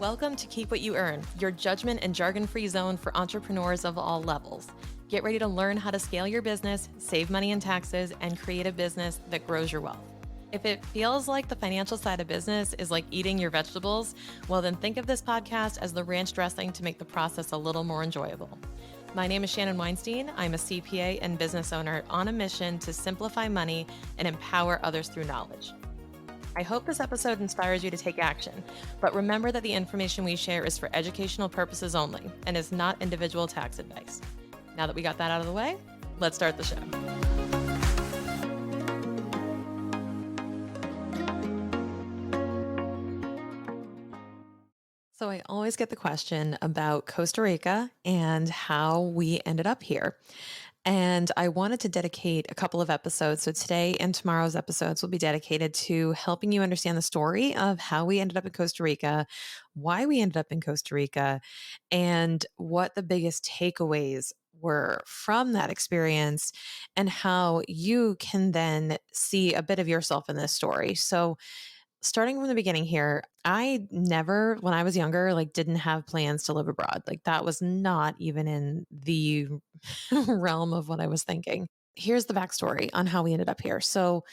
Welcome to Keep What You Earn, your judgment and jargon-free zone for entrepreneurs of all levels. Get ready to learn how to scale your business, save money in taxes, and create a business that grows your wealth. If it feels like the financial side of business is like eating your vegetables, well, then think of this podcast as the ranch dressing to make the process a little more enjoyable. My name is Shannon Weinstein. I'm a CPA and business owner on a mission to simplify money and empower others through knowledge. I hope this episode inspires you to take action, but remember that the information we share is for educational purposes only and is not individual tax advice. Now that we got that out of the way, let's start the show. So I always get the question about Costa Rica and how we ended up here. And I wanted to dedicate a couple of episodes. So today and tomorrow's episodes will be dedicated to helping you understand the story of how we ended up in Costa Rica, why we ended up in Costa Rica, and what the biggest takeaways were from that experience and how you can then see a bit of yourself in this story. So starting from the beginning here, I never, when I was younger, didn't have plans to live abroad. Like that was not even in the realm of what I was thinking. Here's the backstory on how we ended up here. So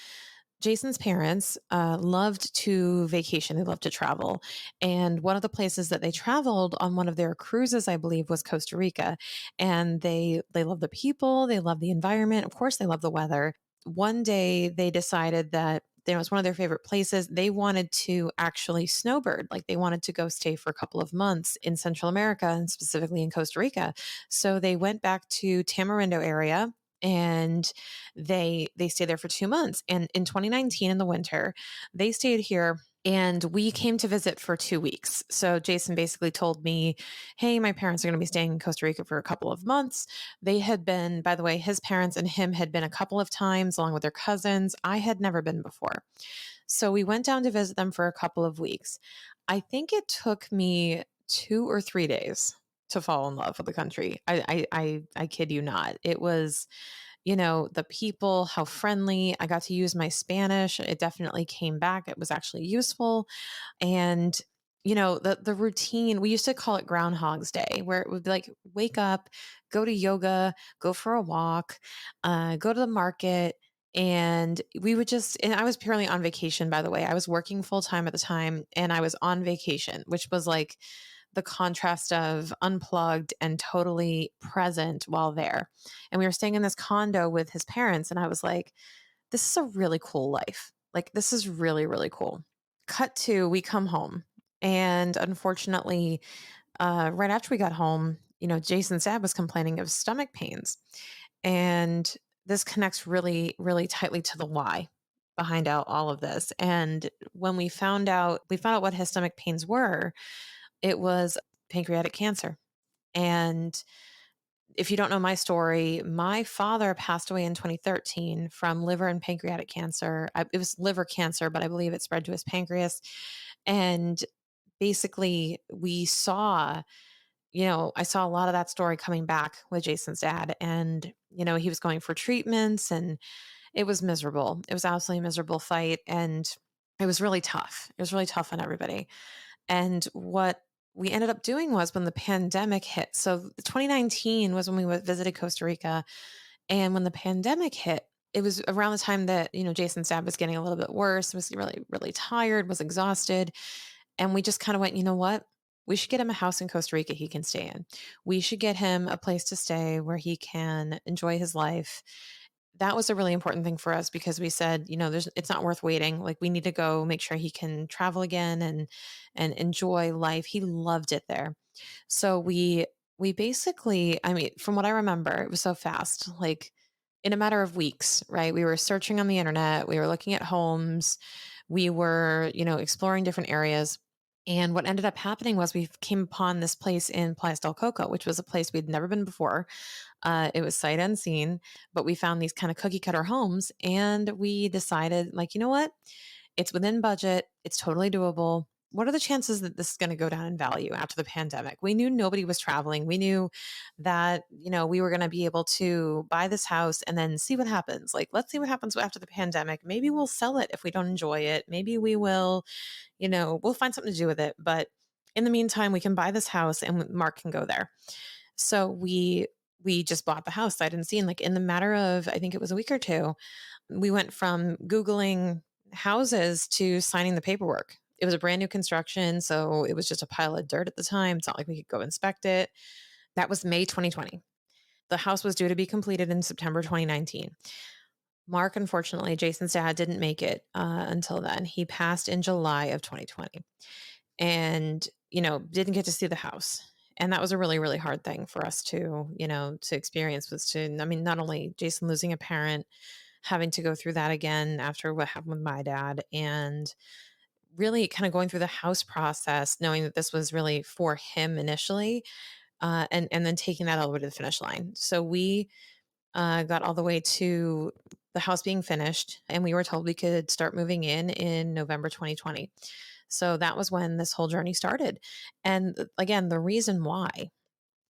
Jason's parents loved to vacation. They loved to travel. And one of the places that they traveled on one of their cruises, I believe, was Costa Rica. And they love the people. They love the environment. Of course, they love the weather. One day they decided that it was one of their favorite places. They wanted to actually snowbird, like they wanted to go stay for a couple of months in Central America and specifically in Costa Rica. So they went back to Tamarindo area and they stayed there for 2 months. And in 2019 in the winter, they stayed here and we came to visit for 2 weeks. So Jason basically told me, hey, my parents are going to be staying in Costa Rica for a couple of months. They had been, by the way, his parents and him had been a couple of times along with their cousins. I had never been before. So we went down to visit them for a couple of weeks. I think it took me 2 or 3 days to fall in love with the country. I kid you not. It was, the people, how friendly. I got to use my Spanish. It definitely came back. It was actually useful. And the routine, we used to call it Groundhog's Day, where it would be like wake up, go to yoga, go for a walk, go to the market. And we would and I was purely on vacation, by the way. I was working full time at the time and I was on vacation, which was like the contrast of unplugged and totally present while there. And we were staying in this condo with his parents. And I was like, this is a really cool life. Like, this is really, really cool. Cut to, we come home. And unfortunately, right after we got home, Jason's dad was complaining of stomach pains. And this connects really, really tightly to the why behind all of this. And when we found out what his stomach pains were, it was pancreatic cancer. And if you don't know my story, my father passed away in 2013 from liver and pancreatic cancer. It was liver cancer, but I believe it spread to his pancreas. And basically, I saw a lot of that story coming back with Jason's dad. And, he was going for treatments and it was miserable. It was absolutely a miserable fight. And it was really tough. It was really tough on everybody. And what we ended up doing was when the pandemic hit. So 2019 was when we visited Costa Rica. And when the pandemic hit, it was around the time that, Jason's dad was getting a little bit worse, was really, really tired, was exhausted. And we just kind of went, you know what? We should get him a house in Costa Rica he can stay in. We should get him a place to stay where he can enjoy his life. That was a really important thing for us because we said, it's not worth waiting. Like we need to go make sure he can travel again and enjoy life. He loved it there. So we basically, I mean, from what I remember, it was so fast, like in a matter of weeks, right? We were searching on the internet, we were looking at homes, we were, exploring different areas. And what ended up happening was we came upon this place in Playas del Coco, which was a place we'd never been before. It was sight unseen, but we found these kind of cookie cutter homes and we decided, like, you know what? It's within budget. It's totally doable. What are the chances that this is going to go down in value after the pandemic? We knew nobody was traveling. We knew that, we were going to be able to buy this house and then see what happens. Like, let's see what happens after the pandemic. Maybe we'll sell it if we don't enjoy it. Maybe we will, we'll find something to do with it. But In the meantime, we can buy this house and Mark can go there. So we just bought the house sight unseen. Like in the matter of, I think it was a week or two, we went from Googling houses to signing the paperwork. It was a brand new construction, so it was just a pile of dirt at the time. It's not like we could go inspect it. That was May 2020. The house was due to be completed in September 2019. Mark, unfortunately, Jason's dad didn't make it until then. He passed in July of 2020 and, didn't get to see the house. And that was a really, really hard thing for us to experience was to, I mean, not only Jason losing a parent, having to go through that again after what happened with my dad, and really kind of going through the house process, knowing that this was really for him initially, and then taking that all the way to the finish line. So we got all the way to the house being finished, and we were told we could start moving in November 2020. So that was when this whole journey started. And again, the reason why,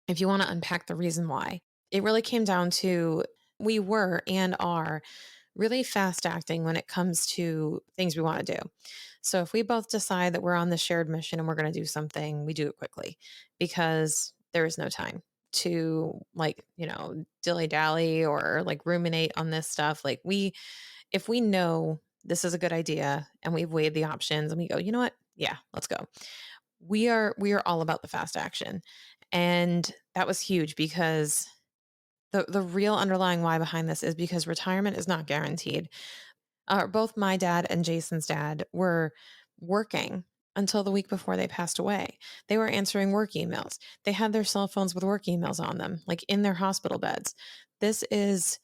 if you want to unpack the reason why, it really came down to we were and are really fast acting when it comes to things we want to do. So if we both decide that we're on the shared mission and we're going to do something, we do it quickly because there is no time to dilly dally or like ruminate on this stuff. Like if we know this is a good idea and we've weighed the options and we go, you know what? Yeah, let's go. We are all about the fast action. And that was huge because the real underlying why behind this is because retirement is not guaranteed. Both my dad and Jason's dad were working until the week before they passed away. They were answering work emails. They had their cell phones with work emails on them, like in their hospital beds. This is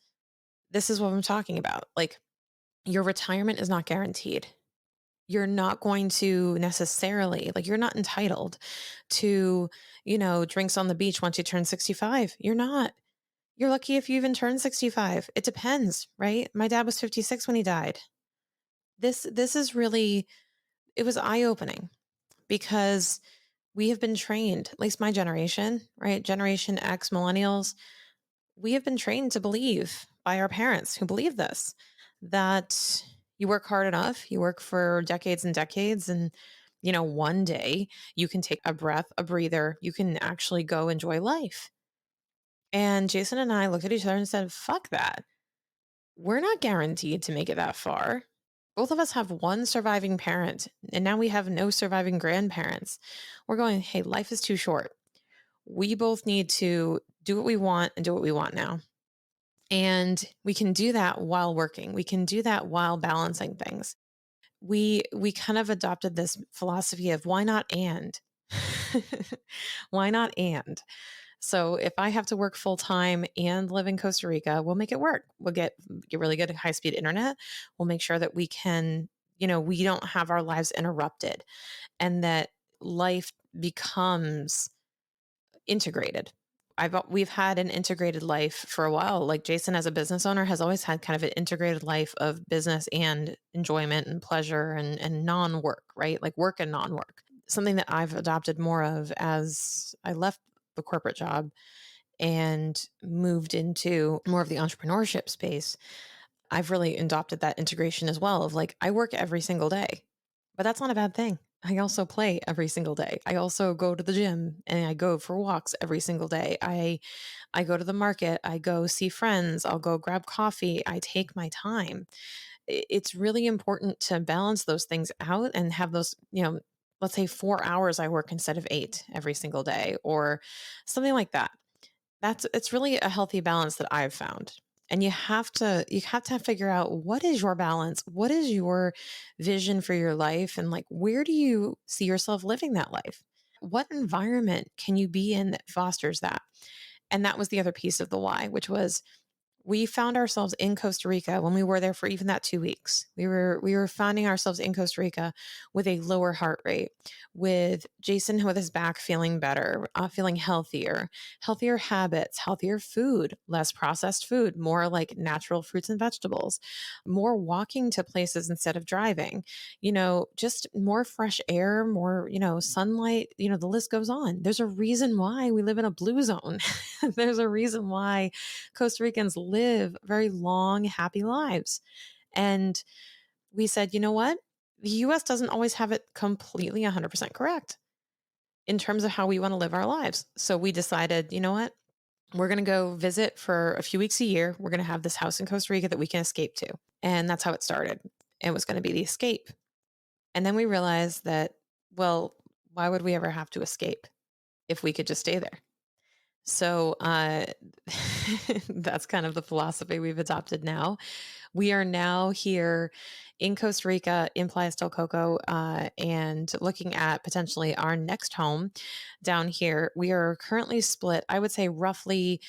this is what I'm talking about. Like your retirement is not guaranteed. You're not going to necessarily, like you're not entitled to, drinks on the beach once you turn 65. You're not. You're lucky if you even turn 65. It depends, right? My dad was 56 when he died. This is really, it was eye-opening because we have been trained, at least my generation, right? Generation X millennials, we have been trained to believe by our parents who believe this, that you work hard enough, you work for decades and decades, and one day you can take a breath, a breather, you can actually go enjoy life. And Jason and I looked at each other and said, fuck that. We're not guaranteed to make it that far. Both of us have one surviving parent, and now we have no surviving grandparents. We're going, hey, life is too short. We both need to do what we want and do what we want now. And we can do that while working. We can do that while balancing things. We kind of adopted this philosophy of why not and? Why not and? So if I have to work full time and live in Costa Rica, we'll make it work. We'll get really good high speed internet. We'll make sure that we can, we don't have our lives interrupted and that life becomes integrated. We've had an integrated life for a while. Like Jason, as a business owner, has always had kind of an integrated life of business and enjoyment and pleasure and non-work, right? Like work and non-work. Something that I've adopted more of as I left the corporate job and moved into more of the entrepreneurship space. I've really adopted that integration as well of like, I work every single day, but that's not a bad thing. I also play every single day. I also go to the gym and I go for walks every single day. I go to the market, I go see friends, I'll go grab coffee. I take my time. It's really important to balance those things out and have those, let's say 4 hours I work instead of 8 every single day or something like that. It's really a healthy balance that I've found. And you have to figure out what is your balance? What is your vision for your life? And like, where do you see yourself living that life? What environment can you be in that fosters that? And that was the other piece of the why, which was we found ourselves in Costa Rica when we were there for even that 2 weeks. We were finding ourselves in Costa Rica with a lower heart rate, with Jason with his back feeling better, feeling healthier habits, healthier food, less processed food, more like natural fruits and vegetables, more walking to places instead of driving, just more fresh air, more, sunlight, the list goes on. There's a reason why we live in a blue zone. There's a reason why Costa Ricans live very long, happy lives. And we said, you know what? The US doesn't always have it completely 100% correct. in terms of how we want to live our lives. So we decided, you know what? We're going to go visit for a few weeks a year. We're going to have this house in Costa Rica that we can escape to. And that's how it started. It was going to be the escape. And then we realized that, well, why would we ever have to escape if we could just stay there? So that's kind of the philosophy we've adopted now. We are now here in Costa Rica, in Playas del Coco, and looking at potentially our next home down here. We are currently split, I would say roughly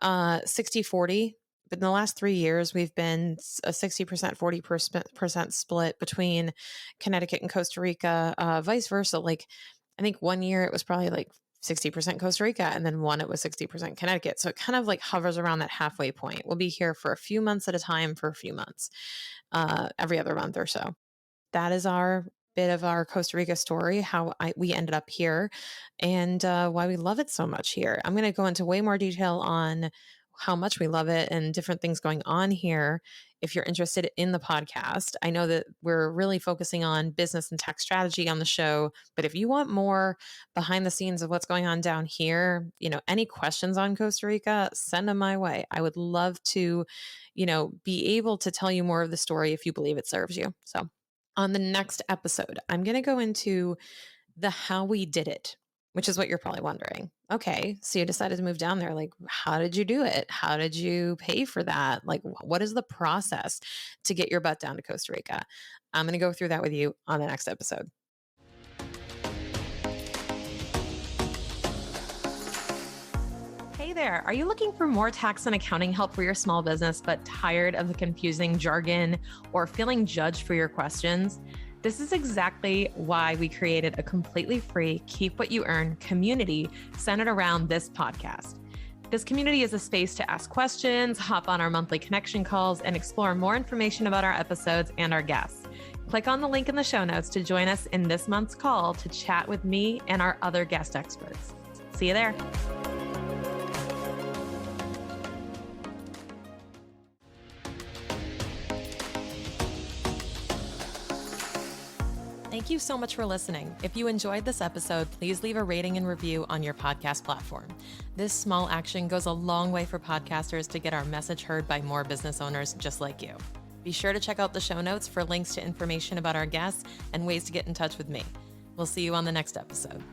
60-40. But in the last 3 years, we've been a 60%, 40% split between Connecticut and Costa Rica, vice versa. Like, I think 1 year it was probably like 60% Costa Rica, and then one it was 60% Connecticut. So it kind of like hovers around that halfway point. We'll be here for a few months at a time for a few months, every other month or so. That is our bit of our Costa Rica story, how we ended up here, and why we love it so much here. I'm going to go into way more detail on how much we love it and different things going on here if you're interested in the podcast. I know that we're really focusing on business and tech strategy on the show, but if you want more behind the scenes of what's going on down here, any questions on Costa Rica, send them my way. I would love to, be able to tell you more of the story if you believe it serves you. So on the next episode, I'm going to go into the how we did it, which is what you're probably wondering. Okay, so you decided to move down there. Like, how did you do it? How did you pay for that? Like, what is the process to get your butt down to Costa Rica? I'm going to go through that with you on the next episode. Hey there, are you looking for more tax and accounting help for your small business, but tired of the confusing jargon or feeling judged for your questions? This is exactly why we created a completely free Keep What You Earn community centered around this podcast. This community is a space to ask questions, hop on our monthly connection calls, and explore more information about our episodes and our guests. Click on the link in the show notes to join us in this month's call to chat with me and our other guest experts. See you there. Thank you so much for listening. If you enjoyed this episode, please leave a rating and review on your podcast platform. This small action goes a long way for podcasters to get our message heard by more business owners just like you. Be sure to check out the show notes for links to information about our guests and ways to get in touch with me. We'll see you on the next episode.